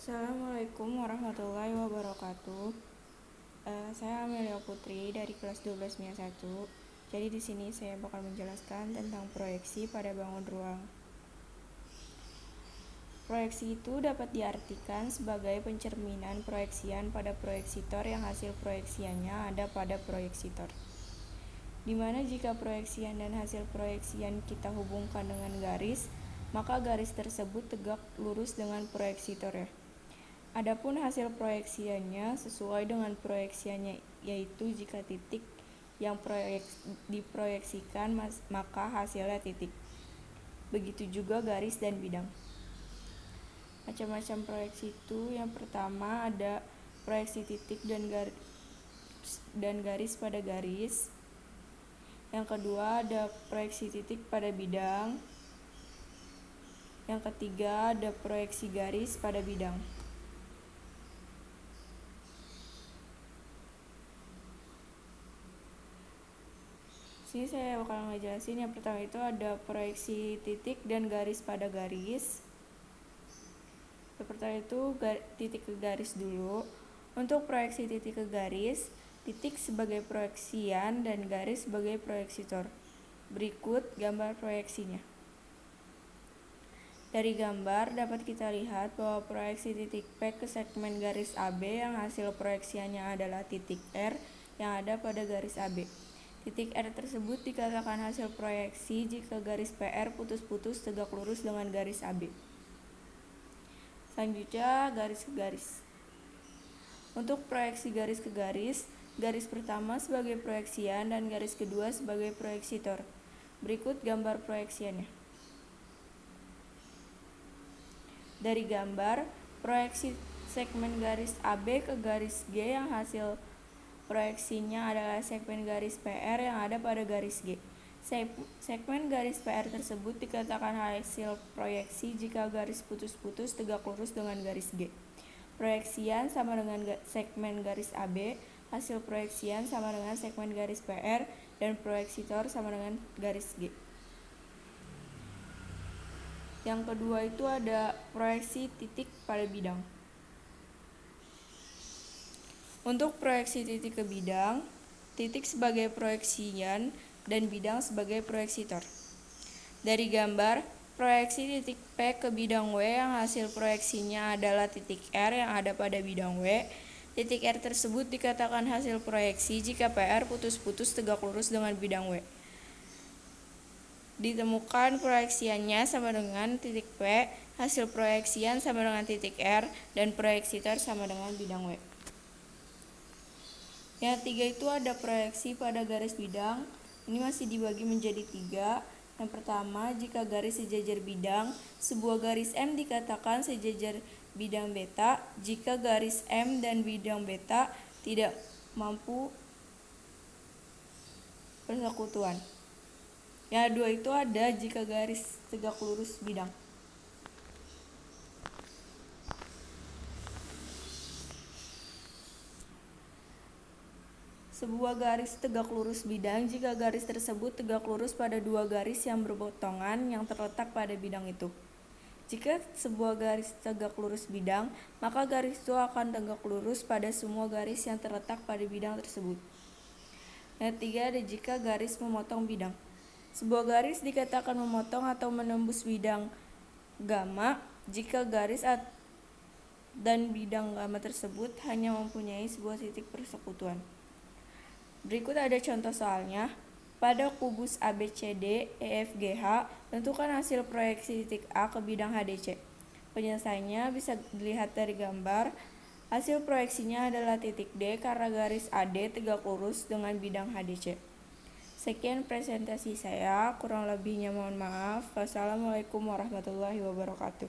Assalamualaikum warahmatullahi wabarakatuh. Saya Amelia Putri dari kelas 12-1. Jadi di sini saya bakal menjelaskan tentang proyeksi pada bangun ruang. Proyeksi itu dapat diartikan sebagai pencerminan proyeksian pada proyeksitor yang hasil proyeksiannya ada pada proyeksitor. Di mana jika proyeksian dan hasil proyeksian kita hubungkan dengan garis, maka garis tersebut tegak lurus dengan proyeksitor ya. Adapun hasil proyeksiannya sesuai dengan proyeksiannya, yaitu jika titik yang diproyeksikan maka hasilnya titik. Begitu juga garis dan bidang. Macam-macam proyeksi itu, yang pertama ada proyeksi titik dan garis pada garis. Yang kedua ada proyeksi titik pada bidang. Yang ketiga ada proyeksi garis pada bidang. Sini saya bakal ngejelasin. Yang pertama itu ada proyeksi titik dan garis pada garis. Yang pertama itu titik ke garis dulu. Untuk proyeksi titik ke garis, titik sebagai proyeksian dan garis sebagai proyeksitor. Berikut gambar proyeksinya. Dari gambar dapat kita lihat bahwa proyeksi titik P ke segmen garis AB yang hasil proyeksiannya adalah titik R yang ada pada garis AB. Titik R tersebut dikatakan hasil proyeksi jika garis PR putus-putus tegak lurus dengan garis AB. Selanjutnya garis ke garis. Untuk proyeksi garis ke garis, garis pertama sebagai proyeksian dan garis kedua sebagai proyeksitor. Berikut gambar proyeksiannya. Dari gambar, proyeksi segmen garis AB ke garis G yang hasil proyeksinya adalah segmen garis PR yang ada pada garis G. Segmen garis PR tersebut dikatakan hasil proyeksi jika garis putus-putus tegak lurus dengan garis G. Proyeksian sama dengan segmen garis AB, hasil proyeksian sama dengan segmen garis PR, dan proyeksitor sama dengan garis G. Yang kedua itu ada proyeksi titik pada bidang. Untuk proyeksi titik ke bidang, titik sebagai proyeksian dan bidang sebagai proyeksitor. Dari gambar, proyeksi titik P ke bidang W yang hasil proyeksinya adalah titik R yang ada pada bidang W. Titik R tersebut dikatakan hasil proyeksi jika PR putus-putus tegak lurus dengan bidang W. Ditemukan proyeksiannya sama dengan titik P, hasil proyeksian sama dengan titik R, dan proyeksitor sama dengan bidang W. Yang ketiga itu ada proyeksi pada garis bidang. Ini masih dibagi menjadi 3. Yang pertama, jika garis sejajar bidang, sebuah garis M dikatakan sejajar bidang beta jika garis M dan bidang beta tidak mampu persekutuan. Yang kedua itu ada jika garis tegak lurus bidang. Sebuah garis tegak lurus bidang jika garis tersebut tegak lurus pada dua garis yang berpotongan yang terletak pada bidang itu. Jika sebuah garis tegak lurus bidang, maka garis itu akan tegak lurus pada semua garis yang terletak pada bidang tersebut. Yang ketiga ada jika garis memotong bidang. Sebuah garis dikatakan memotong atau menembus bidang gamma jika garis dan bidang gamma tersebut hanya mempunyai sebuah titik persekutuan. Berikut ada contoh soalnya. Pada kubus ABCD EFGH, tentukan hasil proyeksi titik A ke bidang HDC. Penyelesaiannya bisa dilihat dari gambar. Hasil proyeksinya adalah titik D karena garis AD tegak lurus dengan bidang HDC. Sekian presentasi saya, kurang lebihnya mohon maaf. Wassalamualaikum warahmatullahi wabarakatuh.